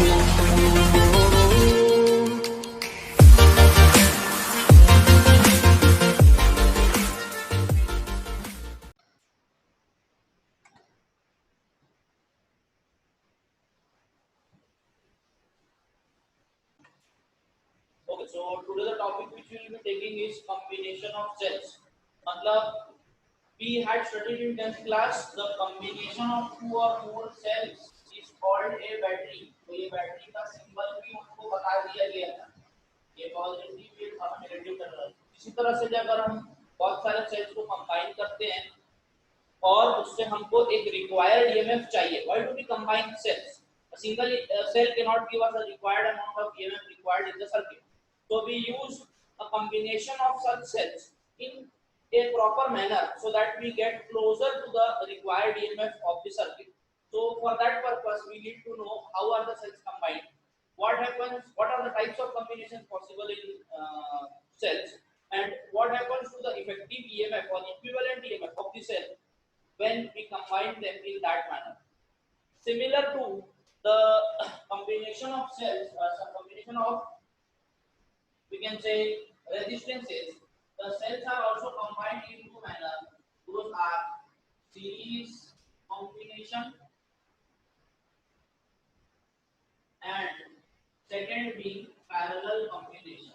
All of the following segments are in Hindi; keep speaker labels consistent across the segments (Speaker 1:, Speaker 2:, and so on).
Speaker 1: Okay, so today the topic which we will be taking is combination of cells. मतलब we had studied in 10th class the combination of two or more cells is called a battery. तो ये बैटरी का सिंबल भी हमको बता दिया गया था, ये पॉजिटिव ये था नेगेटिव टर्मिनल। इसी तरह से जब हम बहुत सारे सेल्स को कंबाइन करते हैं और उससे हमको एक रिक्वायर्ड ईएमएफ चाहिए, why do we combine cells? A single cell cannot give us the required amount of EMF required in the circuit. So we use a combination of such cells in a proper manner so that we get closer to the required EMF of the circuit. So for that purpose, we need to know how are the cells combined, what happens, what are the types of combinations possible in cells, and what happens to the effective EMF or equivalent EMF of the cell when we combine them in that manner. Similar to the combination of cells, some combination of, we can say, resistances, the cells are also combined in two manner. Those are series combination and second being parallel combination.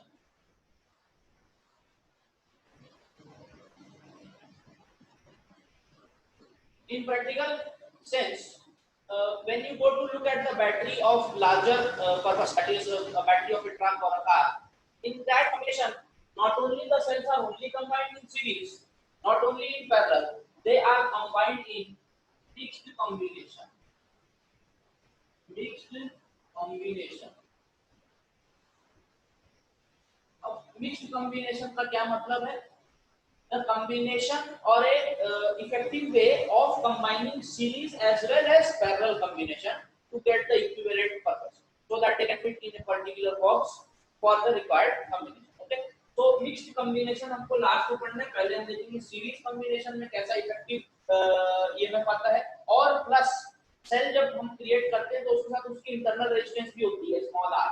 Speaker 1: In practical sense, when you go to look at the battery of larger purpose, that is a battery of a truck or a car, in that combination, not only the cells are only combined in series, not only in parallel, they are combined in mixed combination. Mixed combination. अब mixed combination का क्या मतलब है? The combination or a effective way of combining series as well as parallel combination to get the equivalent purpose, so that they can fit in a particular box for the required combination. Okay, so mixed combination हमको लास्ट में पढ़ना है, पहले हम देखेंगे सीरीज कॉम्बिनेशन में कैसा इफेक्टिव ईएमएफ आता है, और प्लस सेल जब हम क्रिएट करते हैं तो उसके साथ उसकी इंटरनल रेजिस्टेंस भी होती है small R.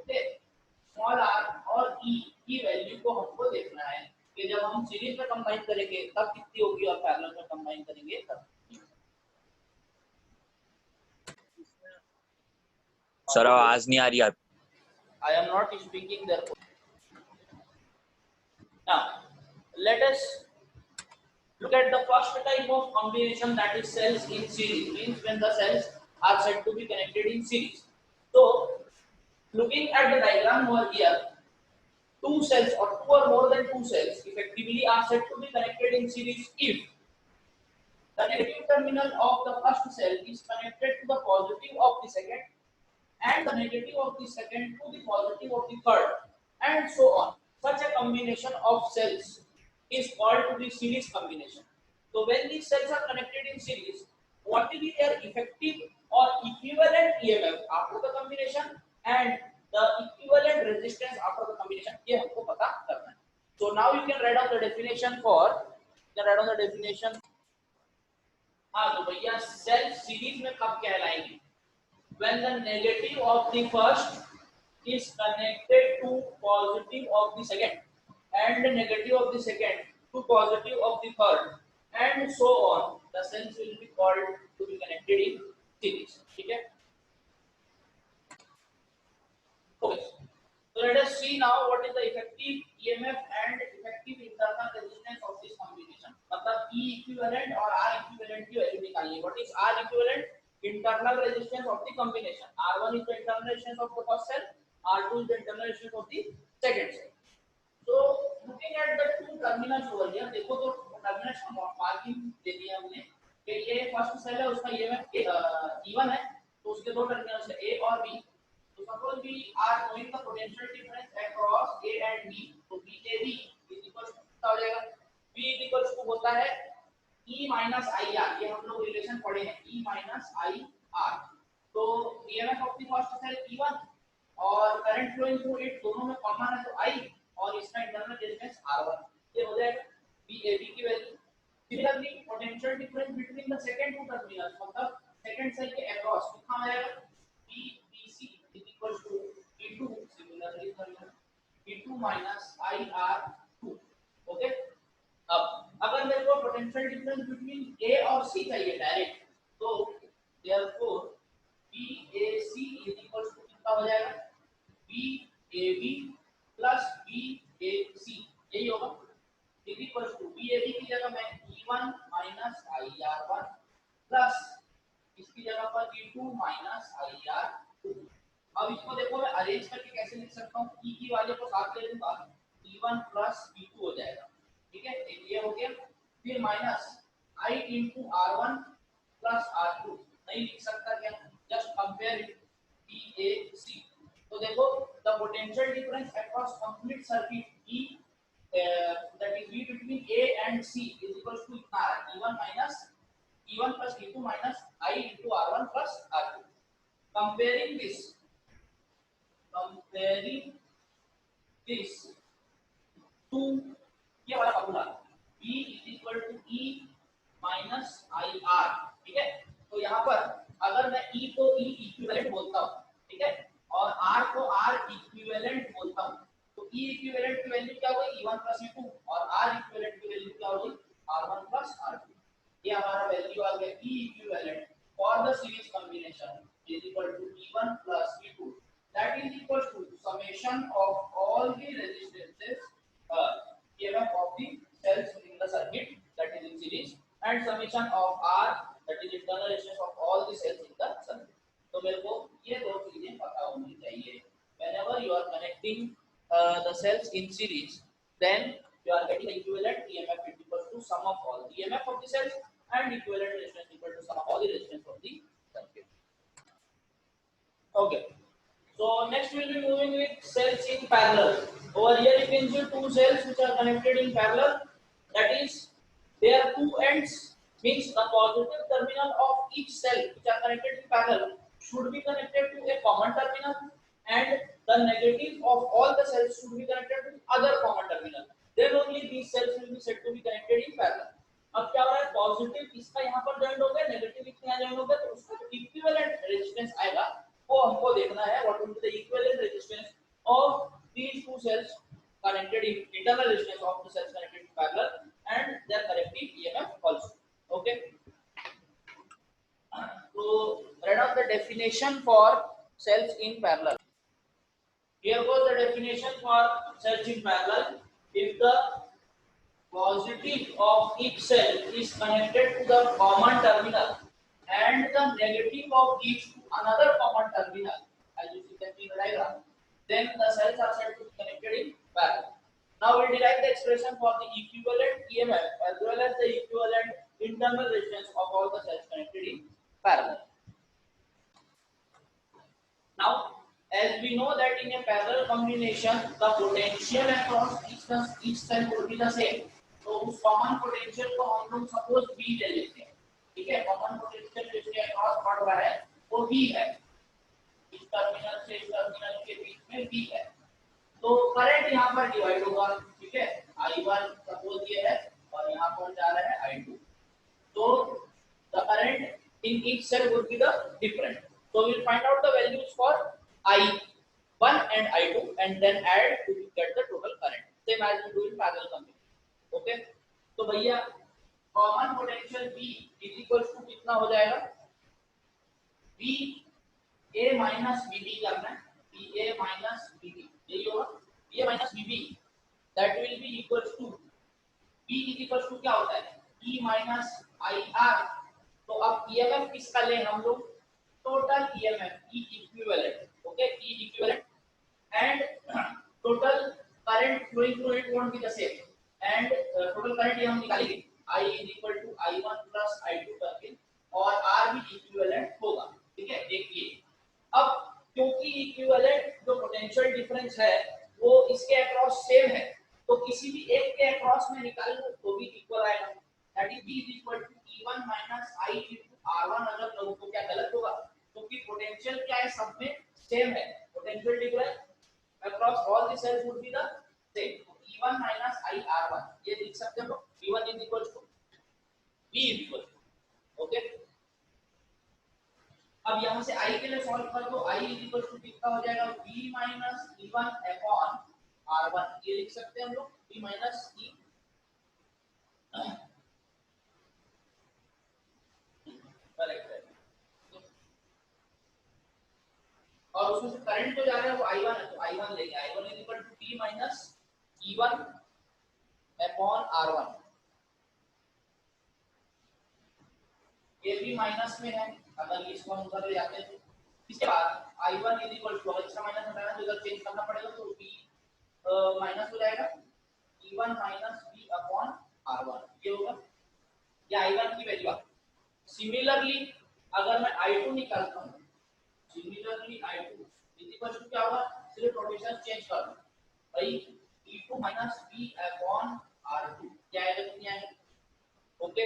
Speaker 1: Okay, small R और ई की वैल्यू को हमको देखना है कि जब हम सीरीज में कंबाइन करेंगे तब कितनी होगी और पैरेलल में कंबाइन करेंगे तब।
Speaker 2: सर आवाज नहीं आ रही आप।
Speaker 1: I am not speaking therefore. Now let us look at the first type of combination, that is cells in series, means when the cells are said to be connected in series. So looking at the diagram over here, two cells or two or more than two cells effectively are said to be connected in series if the negative terminal of the first cell is connected to the positive of the second and the negative of the second to the positive of the third, and so on. Such a combination of cells is called to be series combination. So when these cells are connected in series, what will be their effective or equivalent EMF after the combination and the equivalent resistance after the combination, ये हमको पता करना है. So now you can write down the definition for, हाँ तो भैया सेल सीरीज में कब कहलाएंगे? When the negative of the first is connected to positive of the second and the negative of the second to positive of the third, and so on, the cells will be called to be connected in series. ठीक है? Okay. So let us see now what is the effective EMF and effective internal resistance of this combination. मतलब E equivalent और R equivalent की वैल्यू निकालिए. What is R equivalent? Internal resistance of the combination. R1 is the internal resistance of the first cell. R2 is the internal resistance of the second cell. So looking at the two terminals over here, देखो तो terminals मार्किंग दे दिया हमने कि ये फर्स्ट सेल है, उसका EMF E1 है, तो उसके दो टर्मिनल्स है A और B. So suppose we are knowing the potential difference across A and B, तो BAB is equals to क्या हो जाएगा? B is equals to होता है E minus IR, ये हम लोग रिलेशन पढ़े हैं, E minus IR. तो EMF of the first cell E1 और करंट फ्लोइंग थ्रू इट दोनों में कॉमन है तो I, और इसका इंटरनल रेजिस्टेंस R1, ये हो जाएगा BAB की value. Similarly potential difference between the second two terminals, मतलब सेकंड सेल के अक्रॉस कितना हो जाएगा? BBC E2 minus IR2. Okay, अब अगर मेरे को पोटेंशियल डिफरेंस बिटवीन ए और सी चाहिए डायरेक्ट, तो therefore BAC is equal to कितना हो जाएगा, BAB प्लस BAC, यही होगा, इज इक्वल टू BAB की जगह मैं E1 माइनस IR1 प्लस इसकी जगह पर E2 माइनस IR2। अब इसको देखो मैं अरेंज करके कैसे लिख सकता हूँ, E की वाले को साथ ले लूंगा, E1 प्लस E2 हो जाएगा, ठीक है, ये हो गया। फिर minus I into R1 plus R2, नहीं लिख सकता क्या, जस्ट कंपेयर इट BAC। तो देखो the potential difference across complete circuit E that is V between A and C is equals to इतना आ रहा है, E1 minus E1 plus E2 minus I into R1 plus R2। Comparing this to ये वाला formula B is equal to E minus IR, ठीक है। तो यहाँ पर अगर मैं E को E इक्विवेलेंट बोलता हूँ, ठीक है, और R को R इक्विवेलेंट बोलता हूँ, तो E इक्विवेलेंट की वैल्यू क्या होगी, E1 plus E2, और R इक्विवेलेंट की वैल्यू क्या होगी, R1 plus R2। ये हमारा वैल्यू आ गया E equivalent for the series combination is equal to E1 plus E2, that is equal to summation of all the resistances EMF of the cells in the circuit that is in series, and summation of R, that is internal resistance of all the cells in the circuit। तो मेरे को ये दो चीजें पता होनी चाहिए। Whenever you are connecting the cells in series, then you are getting equivalent EMF equal to sum of all the EMF of the cells and equivalent resistance equal to sum of all the resistance of the circuit। Okay, so next we will be moving with cells in parallel. Over here you can see two cells which are connected in parallel, that is their two ends, means the positive terminal of each cell which are connected in parallel should be connected to a common terminal, and the negative of all the cells should be connected to other common terminal, then only these cells will be said to be connected in parallel। अब क्या हो रहा है, पॉजिटिव इसका यहाँ पर जॉइंट हो गया, नेगेटिव इसका यहाँ जॉइंट हो गया, तो उसका जो इक्विवेलेंट रेजिस्टेंस आएगा वो हमको देखना है, what will be the equivalent resistance of these two cells connected in internal resistance of the cells connected in parallel and their corrective EMF also। Okay, so read out the definition for cells in parallel। Here goes the definition for cells in parallel: if the positive of each cell is connected to the common terminal and the negative of each to another common terminal, as you see that in the diagram, then the cells are said to be connected in parallel। Now we derive the expression for the equivalent EMF as well as the equivalent internal resistance of all the cells connected in parallel। Now, as we know that in a parallel combination, the potential across each cell would be the same। तो उस कॉमन पोटेंशियल को हम लोग सपोज V ले लेते हैं, ठीक है, कॉमन पोटेंशियल जिसके अक्रॉस बढ़ रहा है वो V है, इस टर्मिनल से इस टर्मिनल के बीच में V है। तो करंट यहाँ पर डिवाइड होगा, ठीक है, I1 सपोज ये है और यहाँ पर जा रहा है I2। तो the current in each cell would be the different, so we will find out the values for I1 and I2 and then add to get the total current, same as we do in parallel combination। Okay, तो भैया common potential V is equal to कितना हो जाएगा, VA माइनस VB करना है, VA माइनस VB, यही होगा, VA minus VB, that will be equal to V is equal to क्या होता है, E माइनस IR। तो अब EMF किसका लें हम लोग, total EMF E equivalent, okay, E equivalent and total current flowing through it won't be the same, and total current ये हम निकालेंगे I is equal to I1 plus I2 करके, और R भी इक्विवेलेंट होगा, ठीक है। देखिए अब क्योंकि इक्विवेलेंट जो पोटेंशियल डिफरेंस है वो इसके अक्रॉस सेम है, तो किसी भी एक के अक्रॉस में निकाल लो तो भी इक्वल आएगा, that is V is equal to E1 minus I into R1। अगर करूं तो क्या गलत होगा, क्योंकि पोटेंशियल क्या है, सब में सेम है, potential difference across all the cells would be the same। E1 minus I R1 ये लिख सकते हो, E1 is equal to V is equal to, okay. अब यहाँ से I के लिए सॉल्व कर दो, I is equal to कितना हो जाएगा, V minus E1 upon R1 ये लिख सकते हैं हम लोग B माइनस E करेक्ट है। और उसमें से करंट जो जा रहा है वो I1 है, तो I1 लेंगे। I1 is equal to B minus E1 upon R1। ये भी माइनस में है, अगर इसको हम उधर ले जाते हैं। इसके बाद I1 इज इक्वल टू, इसका माइनस हटाना तो इधर चेंज करना पड़ेगा, तो B माइनस हो जाएगा E1 minus B upon R1 ये होगा। ये I1 की वैल्यू। सिमिलरली अगर मैं I2 निकालता हूँ, similarly I2 is equal to क्या होगा, सिर्फ रोटेशन चेंज कर दो भाई, E2 minus B upon R2 क्या आएगा, कितनी आएगा। ओके,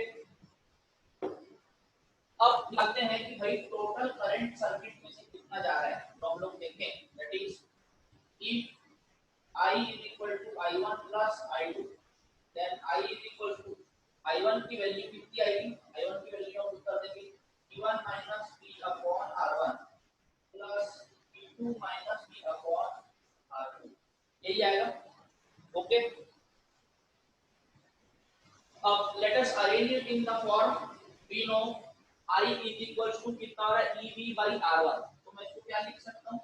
Speaker 1: अब निकालते हैं कि भाई टोटल करंट सर्किट में से कितना जा रहा है, तो हम लोग देखें that is if I is equal to I1 plus I2 then I is equal to I1 की वैल्यू कितनी आएगी, I1 की वैल्यू हम कर देंगे E1 minus B upon R1 plus E2 minus B upon R2 यही आएगा। ओके, अब let us arrange it in the form we know I is equal to कितना हो रहा है EB by R1, तो मैं इसको क्या लिख सकता हूँ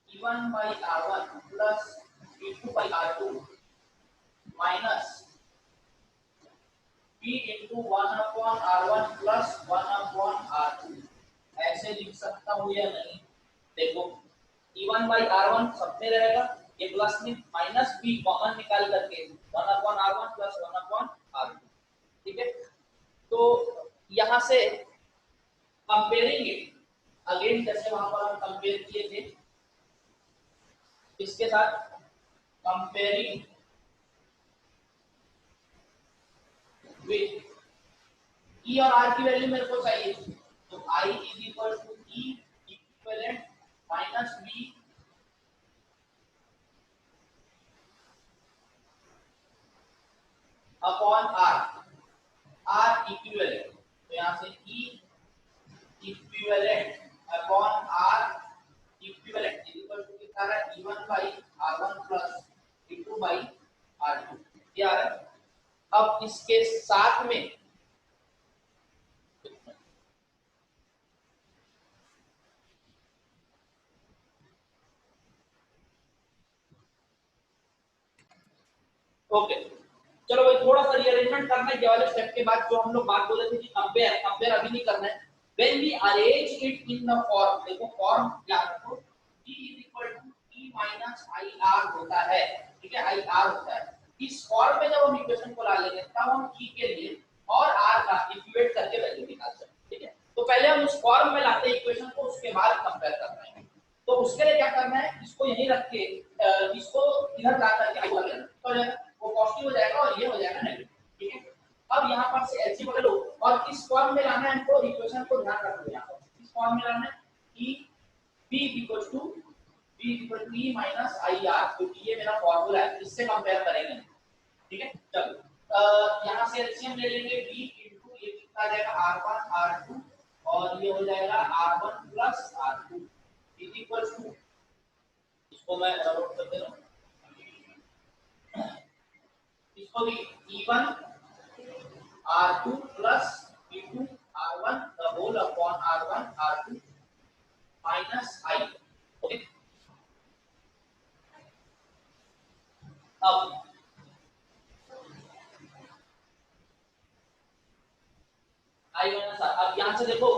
Speaker 1: E1 by R1 plus E2 by R2 minus B into 1 upon R1 plus 1 upon R2 ऐसे लिख सकता हूँ या नहीं। देखो E1 by R1 सब में रहेगा, ये प्लस में माइनस B कॉमन निकाल करके 1 upon R1 plus 1 upon R2, ठीक है। तो यहाँ से कंपेयरिंग इट अगेन, जैसे वहां पर हम कंपेयर किए थे इसके साथ, कंपेयरिंग विथ E और R की वैल्यू मेरे को चाहिए, तो I is equal to E equivalent minus B upon R, R equivalent, तो यहाँ से E equivalent upon R equivalent is equal to कितना है E1 by R1 plus E2 by R2 ये आ रहा है। अब इसके साथ में ओके, चलो भाई थोड़ा सा रीअरेंजमेंट करना है ये वाले स्टेप के बाद, जो हम लोग बात बोल रहे थे कि कंपेयर कंपेयर अभी नहीं करना है। When we arrange it in the form, देखो फॉर्म याद रखो E is equal to E minus IR होता है, ठीक है, IR होता है। इस फॉर्म में जब हम इक्वेशन को ला लेंगे तब हम E के लिए और R का इक्वेट करके वैल्यू निकाल सकते हैं, ठीक है। तो पहले हम उस फॉर्म में लाते हैं इक्वेशन को, उसके बाद कंपेयर करना है। तो उसके लिए क्या करना है, इसको यहीं रख के इसको इधर ला करके आगे बढ़ लेना, तो वो पॉजिटिव हो जाएगा और ये हो जाएगा नेगेटिव, ठीक है। अब यहाँ पर से एलसीएम ले लो और इस फॉर्म में लाना है हमको, इक्वेशन को ध्यान रखो यहाँ पर इस फॉर्म में लाना है कि b equal to E minus IR, क्योंकि ये मेरा फॉर्मूला है, इससे कंपेयर करेंगे, ठीक है। चलो यहाँ से एलसीएम ले लेंगे b इनटू ये कितना आ जाएगा R1 R2 और ये हो जाएगा R1 plus R2 is equal to, इसको मैं नोट कर दे रहा हूँ, इसको भी E1 R2 plus E2 R1 the whole upon R1 R2 minus I, okay. अब I माइनस R, अब यहाँ से देखो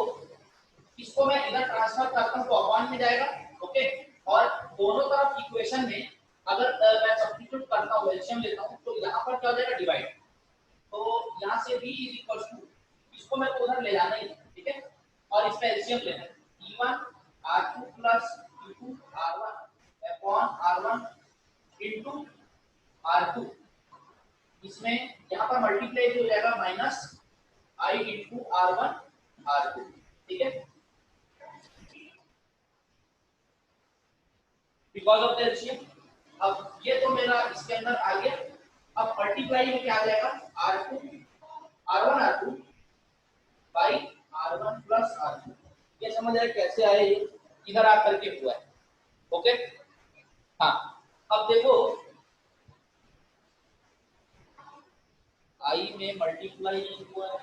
Speaker 1: इसको मैं इधर ट्रांसफर करता हूँ तो अपॉन में जाएगा, ओके। और दोनों तरफ इक्वेशन में अगर मैं सब्स्टिट्यूट करता हूँ, एलसीएम लेता हूँ, तो यहाँ पर क्या हो जाएगा डिवाइड, तो यहाँ से b इज इक्वल टू, इसको मैं उधर ले जाना ही, ठीक है, और इसका एलसीएम लेना है E1 R2 plus E2 R1 upon R1 into R2, इसमें यहाँ पर मल्टीप्लाई हो जाएगा minus I into R1 R2, ठीक है, बिकॉज ऑफ द एलसीएम। अब ये तो मेरा इसके अंदर आ गया, अब मल्टीप्लाई में क्या आ जाएगा R2 R1 R2 by R1 plus R2, ये समझ रहे कैसे आए, इधर आ करके हुआ है, ओके। हाँ अब देखो आई में मल्टीप्लाई हुआ है,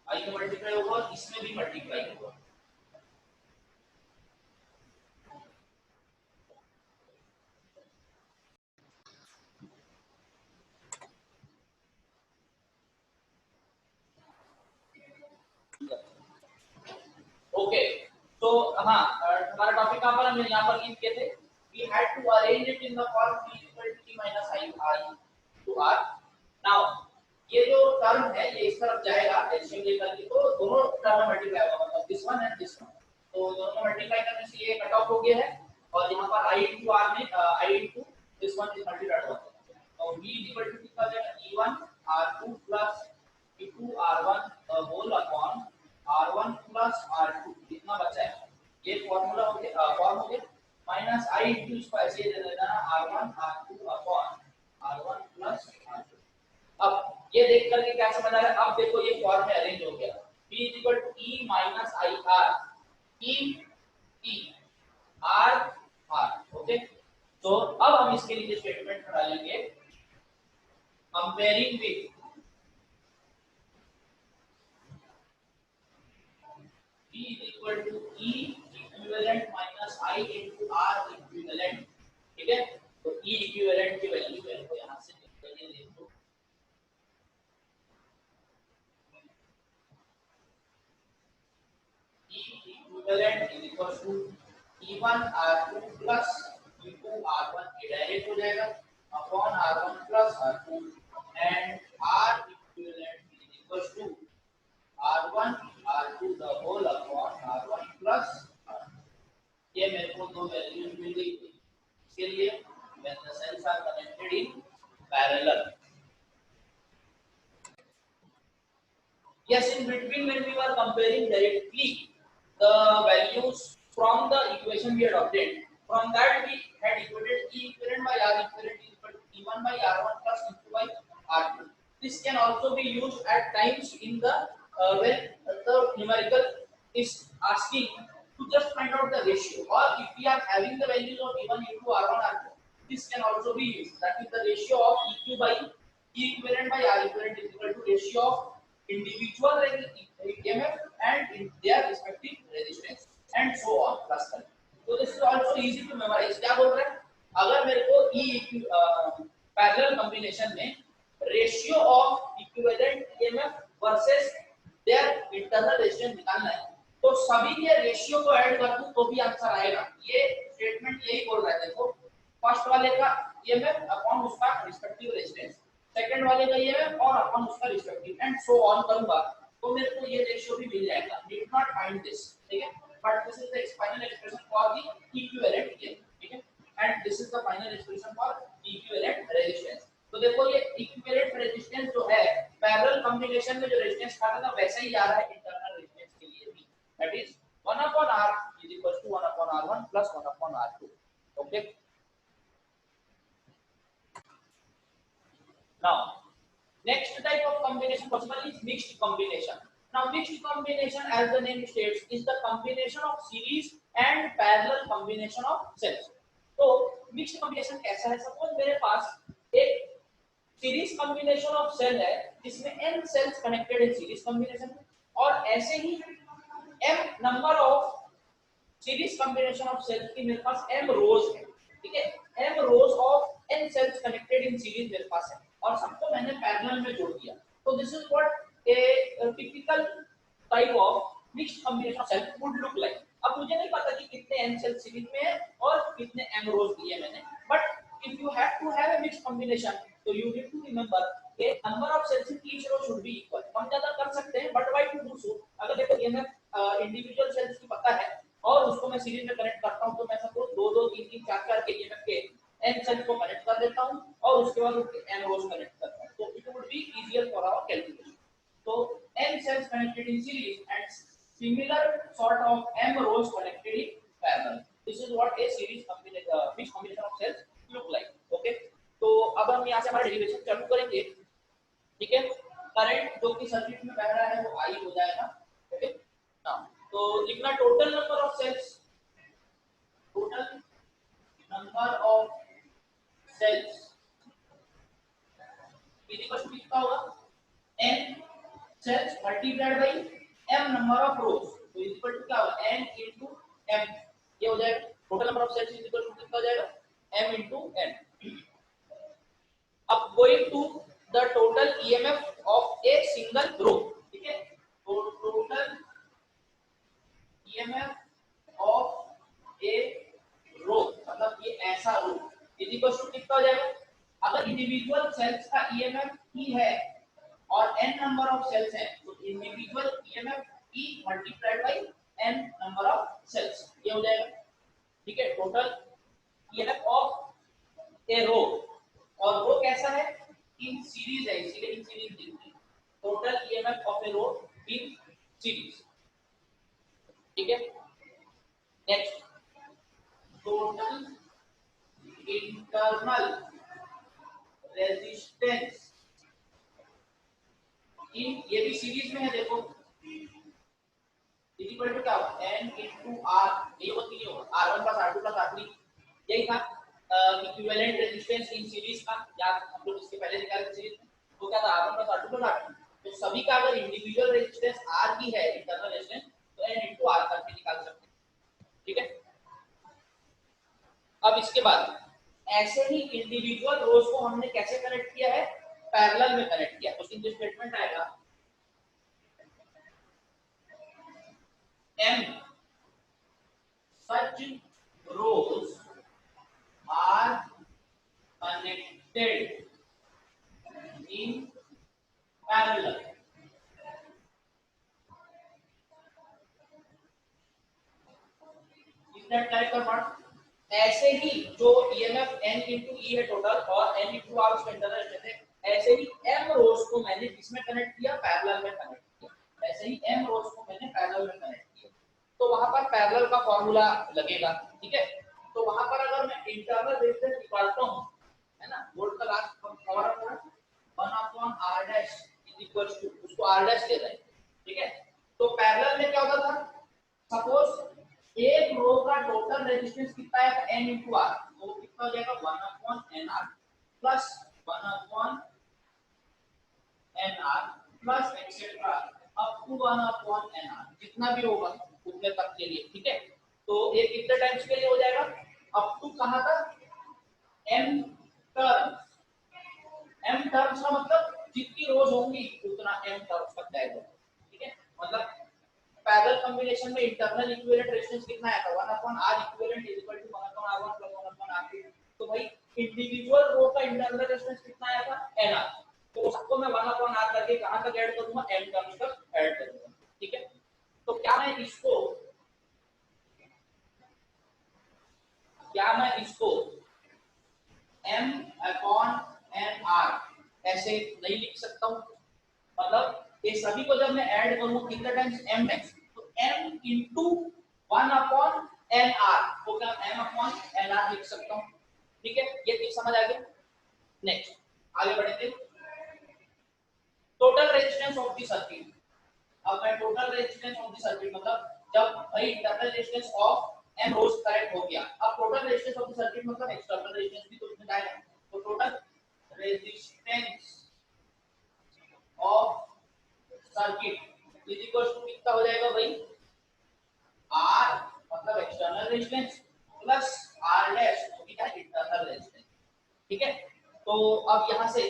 Speaker 1: आई में मल्टीप्लाई होगा और इसमें भी मल्टीप्लाई होगा। ओके, तो हाँ, हमारा टॉपिक कहाँ पर हम यहाँ पर लिख के थे, we had to arrange it in the form p equal to t minus I to r। now ये जो टर्म है ये इस तरफ जाएगा एलसीएम लेकर के, तो दोनों टर्म में मल्टीप्लाई होगा, मतलब this one and this one, तो दोनों में मल्टीप्लाई करने से ये कट ऑफ हो गया है और यहाँ पर i into r में i into this one is multiplied होगा, तो v equal to कितना जाएगा e1 r2 plus e2 r1 whole upon r1 plus r2 कितना बचा है, ये फॉर्मूला हो गया, फॉर्म हो गया, माइनस i into इसको ऐसे ही दे देना r1 r2 upon r1 plus r2। अब ये देख करके क्या समझ आ रहा है, अब देखो ये फॉर्म में अरेंज हो गया, p equal to e minus i r e e r r। Okay, तो अब हम इसके लिए स्टेटमेंट डालेंगे comparing with p equal to e equivalent minus i into r equivalent। ठीक है, तो e equivalent की वैल्यू है तो यहां से निकालिए, देखो e equivalent is equal to e1 r2 plus e2 r1, ये डायरेक्ट हो जाएगा upon r1 plus r2 and r equivalent is equal to r1 r2 the whole upon r1 plus r2। ये मेरे को दो वैल्यूज मिल गई थी, इसके लिए when the cells are connected in parallel, yes, in between when we were comparing directly the values from the equation we had obtained, from that we had equated e equivalent by r equivalent is equal to e1 by r1 plus e2 by r2। this can also be used at times in the when the numerical is asking to just find out the ratio, or if we are having the values of e1 e2 r1 r2, this can also be used, that is the ratio of eq by e equivalent by r equivalent is equal to ratio of individual EMF and in their respective resistance and so on plus करके। तो this is also easy to memorize। क्या बोल रहे हैं, अगर मेरे को पैरेलल कॉम्बिनेशन में ratio of equivalent EMF versus their internal resistance निकालना है, तो सभी के रेशियो को ऐड कर दूं तो भी आंसर आएगा। ये स्टेटमेंट यही बोल रहा है, देखो फर्स्ट वाले का EMF अपॉन उसका रिस्पेक्टिव रेजिस्टेंस, सेकंड वाले का EMF और अपन उसका रिस्पेक्टिव एंड सो ऑन करूंगा तो मेरे को ये रेशियो भी मिल जाएगा। नीड नॉट फाइंड दिस, ठीक है, but this is the final expression for the equivalent EMF, ठीक है, and this is the final expression for equivalent resistance. तो देखो ये इक्विवेलेंट रेजिस्टेंस जो है पैरेलल कॉम्बिनेशन में जो रेजिस्टेंस खाता था वैसा ही आ रहा है इंटरनल रेजिस्टेंस के लिए भी, that is 1/r is equal to 1/r1 plus 1/r2। Okay, now next type of combination possible is mixed combination। now mixed combination as the name states is the combination of series and parallel combination of cells। तो mixed combination कैसा है, सपोज मेरे पास एक सीरीज कॉम्बिनेशन ऑफ सेल है जिसमें n सेल्स कनेक्टेड है सीरीज कॉम्बिनेशन में, और ऐसे ही m number of series combination of cells की मेरे पास m रोज है, ठीक है, m rows of n cells connected in series मेरे पास है और सबको मैंने पैरेलल में जोड़ दिया। तो this is what a typical type of mixed combination of cells would look like. अब मुझे नहीं पता कि कितने n सेल्स सीरीज में है और कितने m रोज दिए मैंने, but if you have to have a mixed combination तो यू नीड टू रिमेंबर के number of cells in each row should be equal. हम ज्यादा कर सकते हैं but why to do so, अगर देखो ये मैं इंडिविजुअल सेल्स की पता है और उसको मैं सीरीज में कनेक्ट करता हूं तो मैं सपोज 2 2 3 3 4 4 के EMF के n सेल्स को कनेक्ट कर देता हूं और उसके बाद उसके m रोज कनेक्ट करता हूं, तो it would be easier for our calculation. तो n cells connected in series and similar sort of m rows connected in parallel, this is what a series combination mixed combination of cells look like। okay, तो अब हम यहां से हमारा डेरिवेशन चालू करेंगे, ठीक है, करंट जो कि सर्किट में बह रहा है वो I हो जाएगा। ओके, नाउ तो लिखना total number of cells, total number of cells is equal multiplied by m number of rows, तो इक्वल टू क्या होगा n into m, ये हो जाएगा total number of cells is equal to कितना हो जाएगा m into n। अब going to the total EMF of a single row, ठीक है, तो total EMF of a row मतलब ये ऐसा रो इज इक्वल टू कितना हो जाएगा, अगर इंडिविजुअल सेल्स का ईएमएफ ई है और n नंबर ऑफ सेल्स हैं तो individual EMF E multiplied by n number of cells, ये हो जाएगा, ठीक है। Total EMF of a row, और वो कैसा है, इन सीरीज है, इसीलिए इन सीरीज लिखते हैं, total EMF of a row in series, ठीक है। Next, total internal resistance in, ये भी सीरीज में है देखो, इक्वल टू क्या होगा n into r, ये होगा कि नहीं होगा r1 plus r2 plus r3, यही था इक्विवेलेंट रेजिस्टेंस इन सीरीज का, या हम लोग इसके पहले निकाले थे सीरीज में, तो क्या था r1 plus r2 plus r3, तो सभी का अगर इंडिविजुअल रेजिस्टेंस r की है इंटरनल रेजिस्टेंस तो n into r करके निकाल सकते हैं, ठीक है। अब इसके बाद ऐसे ही इंडिविजुअल रोज को हमने कैसे कनेक्ट किया है, पैरेलल में कनेक्ट किया, उसकी जो स्टेटमेंट आएगा m such rows are connected in parallel, is that correct or not? ऐसे ही जो EMF n into E है टोटल और n into R उसका इंटरनल रेजिस्टेंस है, ऐसे ही m रोज को मैंने किसमें कनेक्ट किया, पैरेलल में कनेक्ट किया, ऐसे ही m रोज को मैंने पैरेलल में कनेक्ट किया, तो वहां पर पैरेलल का फॉर्मूला लगेगा, ठीक है। तो वहां पर अगर मैं इंटरनल रेजिस्टेंस निकालता हूं, है ना, वोल्ट का last power upon 1 upon r dash is equals to, उसको r डैश ले रहे हैं, ठीक है। तो पैरेलल में क्या होता था, सपोज एक रो का टोटल रेजिस्टेंस कितना है n into r, तो कितना हो जाएगा 1 upon nr plus 1 upon nr plus etcetera up to 1 upon nr, जितना भी होगा उतने तक के लिए, ठीक है। तो ये कितने टाइम्स के लिए हो जाएगा, अप टू कहां तक, m टर्म्स, m टर्म्स का मतलब जितनी रोज होंगी उतना m टर्म्स तक जाएगा, ठीक है। मतलब पैरेलल कॉम्बिनेशन में इंटरनल इक्विवेलेंट रेजिस्टेंस कितना आया था 1 upon r equivalent is equal to 1 upon r1 plus 1 upon r2, तो भाई इंडिविजुअल रो का इंटरनल रेजिस्टेंस कितना आया था nr, तो उसको मैं 1 अपॉन r करके कहां तक ऐड करूंगा, m टर्म्स तक ऐड करूंगा, ठीक है। तो क्या मैं इसको m अपॉन nr ऐसे नहीं लिख सकता हूं, मतलब ये सभी को जब मैं ऐड करूं कितने टाइम्स m है, तो m into 1 अपॉन nr को क्या m अपॉन nr लिख सकता हूं, ठीक है। ये चीज समझ आ गया। नेक्स्ट आगे बढ़ेंगे, total resistance of the circuit. अब मैं total resistance of the circuit मतलब जब भाई internal resistance of m rows correct हो गया, अब total resistance of the circuit मतलब एक्सटर्नल रेजिस्टेंस भी तो इसमें डालेंगे, तो total resistance of circuit is equal to कितना हो जाएगा भाई, R मतलब external resistance plus R dash जो कि है इंटरनल रेजिस्टेंस, ठीक है। तो अब यहां से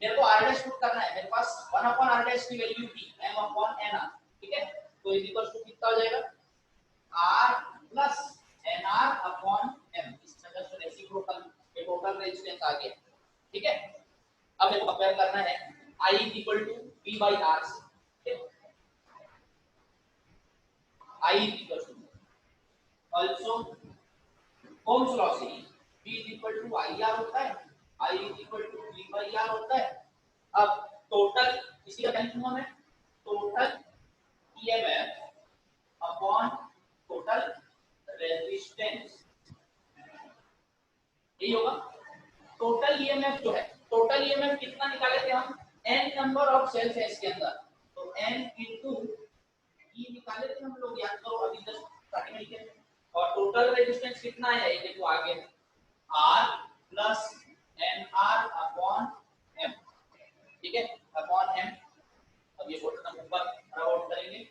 Speaker 1: मेरे को R डैश पुट करना है, मेरे पास 1 अपॉन R डैश की वैल्यू थी m अपॉन nr, ठीक है। तो इज इक्वल टू कितना हो जाएगा R plus nr upon m, इस तरह से रेसिप्रोकल ये टोटल रेजिस्टेंस आ गया, ठीक है। अब मेरे को कंपेयर करना है I equal to V by R से, ठीक है। I equal to also Ohm's law से V इक्वल टू IR होता है, I equal to V by R होता है। अब टोटल इसी का क्या लिखूंगा मैं, total EMF upon total resistance, यही होगा। टोटल EMF जो है, टोटल EMF कितना निकाले थे हम, n नंबर ऑफ सेल्स है इसके अंदर, तो n into E निकाले थे हम लोग, याद करो अभी जस्ट स्टार्टिंग में लिखे, और टोटल रेजिस्टेंस कितना है ये देखो आगे R plus nr upon m, ठीक है, अपॉन m। अब ये बटन ऊपर आउट करेंगे,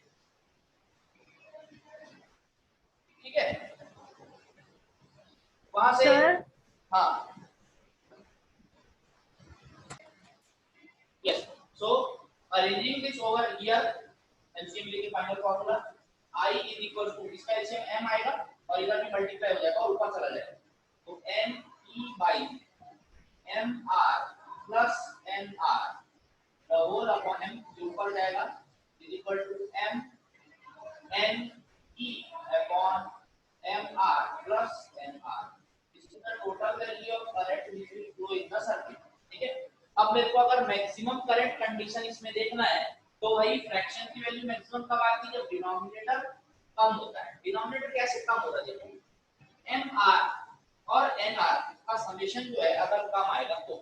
Speaker 1: ठीक है। वहां से
Speaker 3: सर
Speaker 1: हाँ yes, so arranging this over here, LCM लेके final formula I is equal to इसका LCM m आएगा और इधर में मल्टीप्लाई हो जाएगा और ऊपर चला जाएगा, तो m e by m r plus n r the whole upon m जो ऊपर जाएगा is equal to m n e upon m r plus n r. This is the total value of current which will flow in the circuit, ठीक है। अब मेरे को अगर मैक्सिमम करंट कंडीशन इसमें देखना है तो वही फ्रैक्शन की वैल्यू मैक्सिमम कब आती है, जब डिनोमिनेटर कम होता है। डिनोमिनेटर कैसे कम होता है, देखो एम आर और एन आर का समेशन जो है अगर कम आएगा तो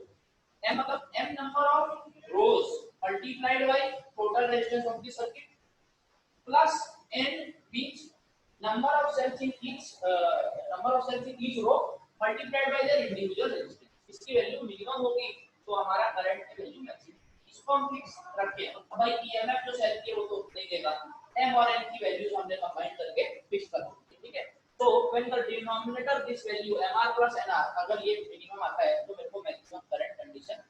Speaker 1: एम मतलब m number of rows multiplied by total resistance of the circuit plus n means number of cells in each row multiplied by their individual resistance, इसकी वैल्यू मिनिमम होगी तो हमारा करंट की वैल्यू मैक्सिमम। इसको हम फिक्स रखे हैं। अब भाई ईएमएफ जो सेल की है वो तो नहीं देगा, एम और एन की वैल्यूज हमने कंबाइन करके फिक्स कर दी, ठीक है। तो when the denominator this value mr plus nr अगर ये मिनिमम आता है तो मेरे को मैक्सिमम करंट कंडीशन